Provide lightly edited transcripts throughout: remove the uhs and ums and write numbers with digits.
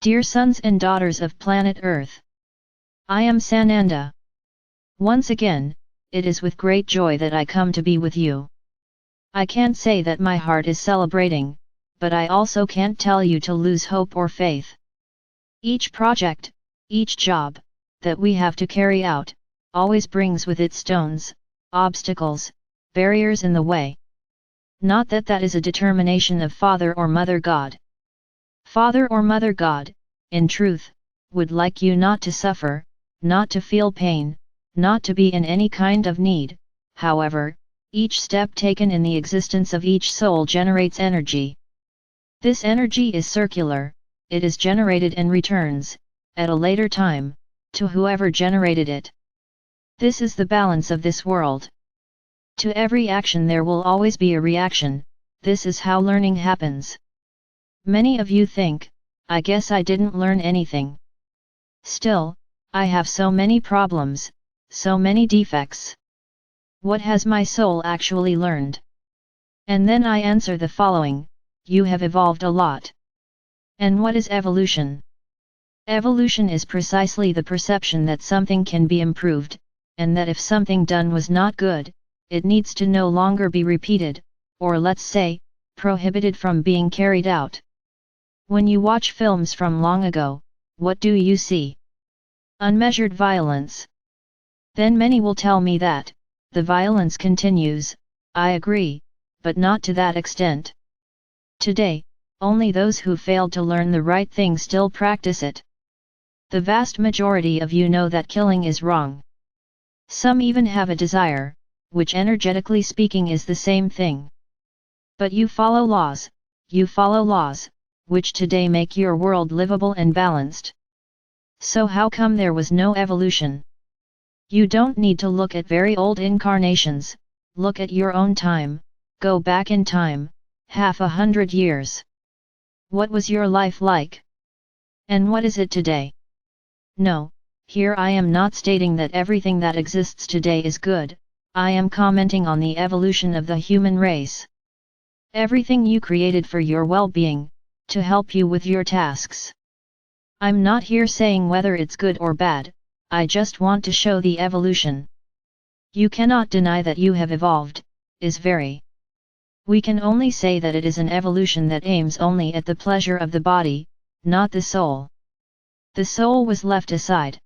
Dear sons and daughters of planet Earth, I am Sananda. Once again, it is with great joy that I come to be with you. I can't say that my heart is celebrating, but I also can't tell you to lose hope or faith. Each project, each job, that we have to carry out, always brings with it stones, obstacles, barriers in the way. Not that that is a determination of Father or Mother God. Father or Mother God, in truth, would like you not to suffer, not to feel pain, not to be in any kind of need. However, each step taken in the existence of each soul generates energy. This energy is circular, it is generated and returns, at a later time, to whoever generated it. This is the balance of this world. To every action there will always be a reaction, this is how learning happens. Many of you think, I guess I didn't learn anything. Still, I have so many problems, so many defects. What has my soul actually learned? And then I answer the following: you have evolved a lot. And what is evolution? Evolution is precisely the perception that something can be improved, and that if something done was not good, it needs to no longer be repeated, or let's say, prohibited from being carried out. When you watch films from long ago, what do you see? Unmeasured violence. Then many will tell me that the violence continues. I agree, but not to that extent. Today, only those who failed to learn the right thing still practice it. The vast majority of you know that killing is wrong. Some even have a desire, which energetically speaking is the same thing. But you follow laws, which today make your world livable and balanced. So how come there was no evolution? You don't need to look at very old incarnations, look at your own time, go back in time, 100 years. What was your life like? And what is it today? No, here I am not stating that everything that exists today is good, I am commenting on the evolution of the human race. Everything you created for your well-being, to help you with your tasks. I'm not here saying whether it's good or bad, I just want to show the evolution. You cannot deny that you have evolved, is very. We can only say that it is an evolution that aims only at the pleasure of the body, not the soul. The soul was left aside.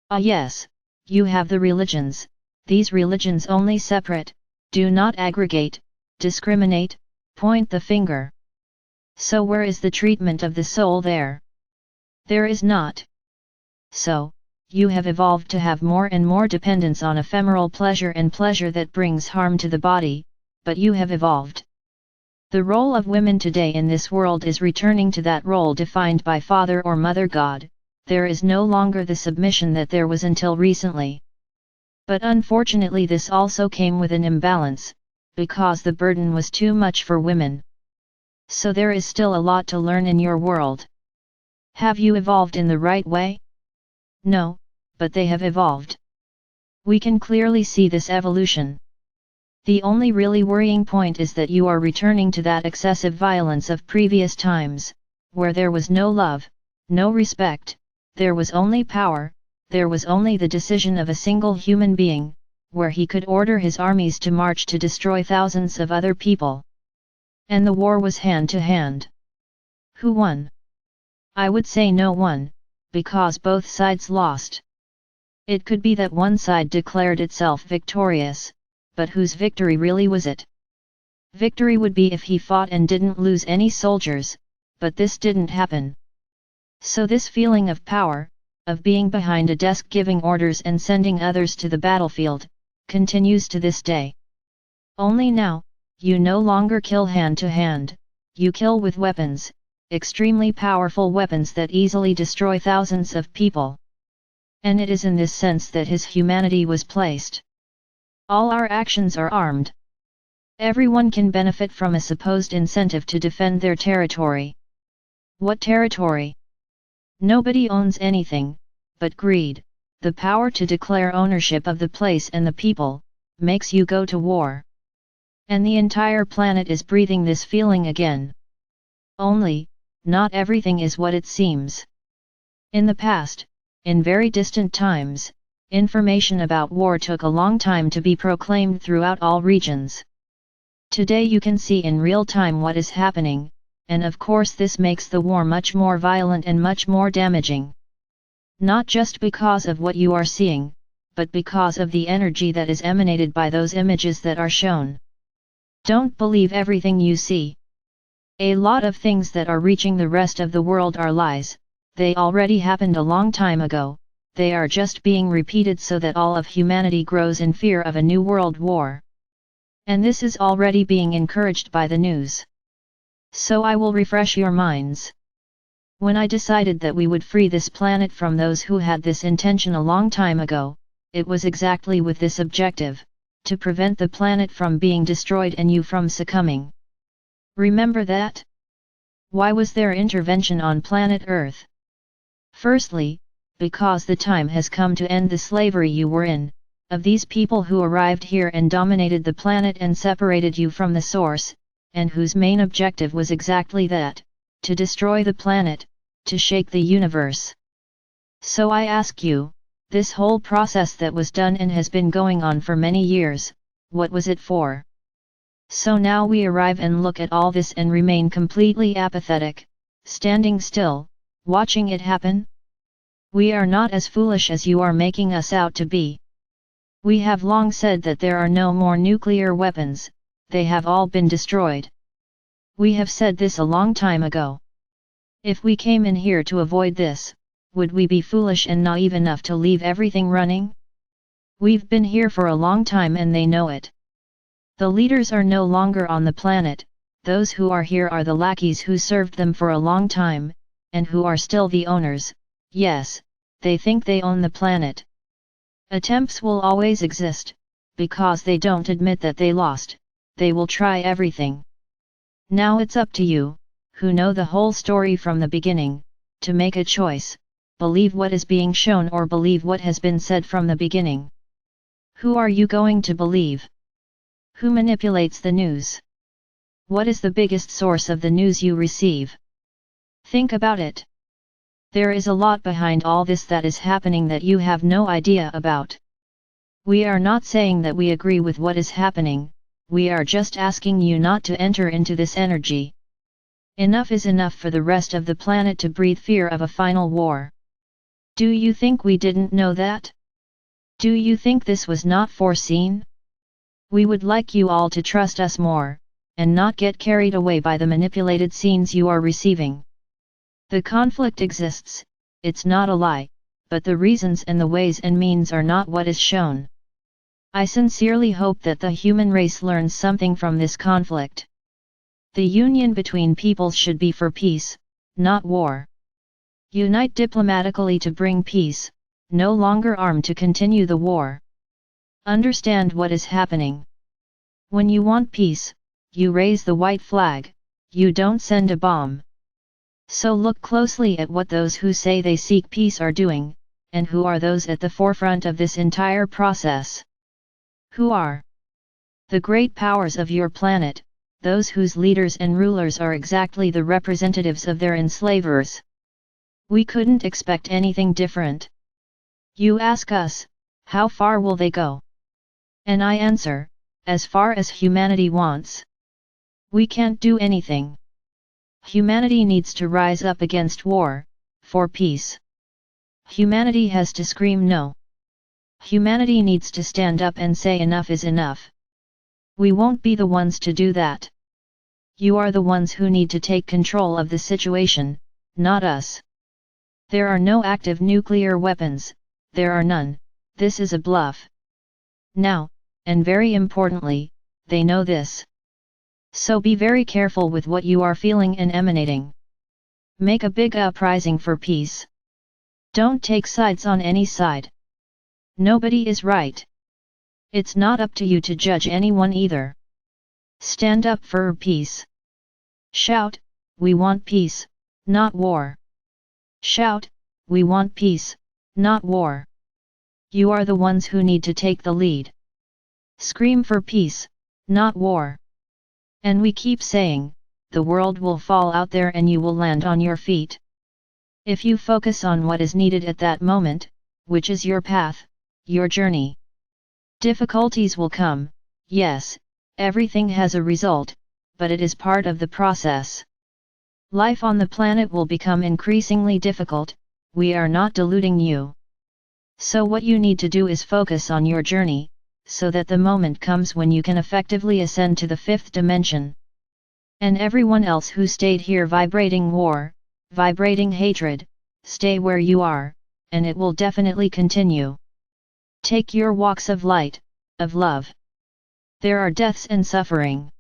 Ah yes, you have the religions, these religions only separate, do not aggregate, discriminate, point the finger. So where is the treatment of the soul there? There is not. So, you have evolved to have more and more dependence on ephemeral pleasure and pleasure that brings harm to the body, but you have evolved. The role of women today in this world is returning to that role defined by Father or Mother God. There is no longer the submission that there was until recently. But unfortunately this also came with an imbalance, because the burden was too much for women. So there is still a lot to learn in your world. Have you evolved in the right way? No, but they have evolved. We can clearly see this evolution. The only really worrying point is that you are returning to that excessive violence of previous times, where there was no love, no respect, there was only power, there was only the decision of a single human being, where he could order his armies to march to destroy thousands of other people. And the war was hand to hand. Who won? I would say no one, because both sides lost. It could be that one side declared itself victorious, but whose victory really was it? Victory would be if he fought and didn't lose any soldiers, but this didn't happen. So this feeling of power, of being behind a desk giving orders and sending others to the battlefield, continues to this day. Only now, you no longer kill hand to hand, you kill with weapons, extremely powerful weapons that easily destroy thousands of people. And it is in this sense that his humanity was placed. All our actions are armed. Everyone can benefit from a supposed incentive to defend their territory. What territory? Nobody owns anything, but greed, the power to declare ownership of the place and the people, makes you go to war. And the entire planet is breathing this feeling again. Only, not everything is what it seems. In the past, in very distant times, information about war took a long time to be proclaimed throughout all regions. Today you can see in real time what is happening, and of course this makes the war much more violent and much more damaging. Not just because of what you are seeing, but because of the energy that is emanated by those images that are shown. Don't believe everything you see. A lot of things that are reaching the rest of the world are lies. They already happened a long time ago, they are just being repeated so that all of humanity grows in fear of a new world war. And this is already being encouraged by the news. So I will refresh your minds. When I decided that we would free this planet from those who had this intention a long time ago, it was exactly with this objective, to prevent the planet from being destroyed and you from succumbing. Remember that? Why was there intervention on planet Earth? Firstly, because the time has come to end the slavery you were in, of these people who arrived here and dominated the planet and separated you from the source, and whose main objective was exactly that, to destroy the planet, to shake the universe. So I ask you, this whole process that was done and has been going on for many years, what was it for? So now we arrive and look at all this and remain completely apathetic, standing still, watching it happen? We are not as foolish as you are making us out to be. We have long said that there are no more nuclear weapons, they have all been destroyed. We have said this a long time ago. If we came in here to avoid this, would we be foolish and naive enough to leave everything running? We've been here for a long time and they know it. The leaders are no longer on the planet, those who are here are the lackeys who served them for a long time, and who are still the owners. Yes, they think they own the planet. Attempts will always exist, because they don't admit that they lost, they will try everything. Now it's up to you, who know the whole story from the beginning, to make a choice, believe what is being shown or believe what has been said from the beginning. Who are you going to believe? Who manipulates the news? What is the biggest source of the news you receive? Think about it. There is a lot behind all this that is happening that you have no idea about. We are not saying that we agree with what is happening, we are just asking you not to enter into this energy. Enough is enough for the rest of the planet to breathe fear of a final war. Do you think we didn't know that? Do you think this was not foreseen? We would like you all to trust us more, and not get carried away by the manipulated scenes you are receiving. The conflict exists, it's not a lie, but the reasons and the ways and means are not what is shown. I sincerely hope that the human race learns something from this conflict. The union between peoples should be for peace, not war. Unite diplomatically to bring peace, no longer armed to continue the war. Understand what is happening. When you want peace, you raise the white flag, you don't send a bomb. So look closely at what those who say they seek peace are doing, and who are those at the forefront of this entire process. Who are the great powers of your planet, those whose leaders and rulers are exactly the representatives of their enslavers. We couldn't expect anything different. You ask us, how far will they go? And I answer, as far as humanity wants. We can't do anything. Humanity needs to rise up against war, for peace. Humanity has to scream no. Humanity needs to stand up and say enough is enough. We won't be the ones to do that. You are the ones who need to take control of the situation, not us. There are no active nuclear weapons, there are none, this is a bluff. Now, and very importantly, they know this. So be very careful with what you are feeling and emanating. Make a big uprising for peace. Don't take sides on any side. Nobody is right. It's not up to you to judge anyone either. Stand up for peace. Shout, we want peace, not war. Shout, we want peace, not war. You are the ones who need to take the lead. Scream for peace, not war. And we keep saying, the world will fall out there and you will land on your feet. If you focus on what is needed at that moment, which is your path, your journey. Difficulties will come, yes, everything has a result, but it is part of the process. Life on the planet will become increasingly difficult, we are not deluding you. So what you need to do is focus on your journey, so that the moment comes when you can effectively ascend to the fifth dimension. And everyone else who stayed here vibrating war, vibrating hatred, stay where you are, and it will definitely continue. Take your walks of light, of love. There are deaths and suffering.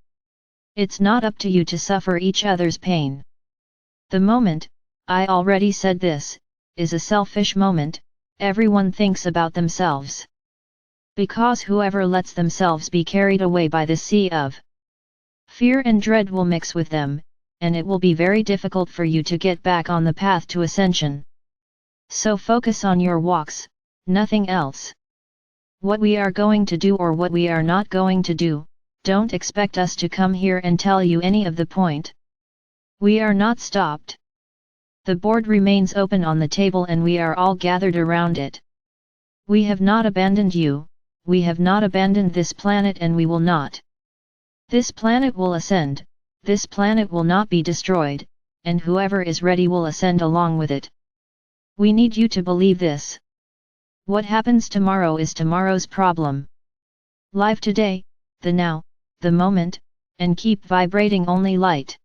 It's not up to you to suffer each other's pain. The moment, I already said this, is a selfish moment, everyone thinks about themselves. Because whoever lets themselves be carried away by the sea of fear and dread will mix with them, and it will be very difficult for you to get back on the path to ascension. So focus on your walks, nothing else. What we are going to do or what we are not going to do, don't expect us to come here and tell you any of the point. We are not stopped. The board remains open on the table and we are all gathered around it. We have not abandoned you, we have not abandoned this planet and we will not. This planet will ascend, this planet will not be destroyed, and whoever is ready will ascend along with it. We need you to believe this. What happens tomorrow is tomorrow's problem. Live today, the now, the moment, and keep vibrating only light.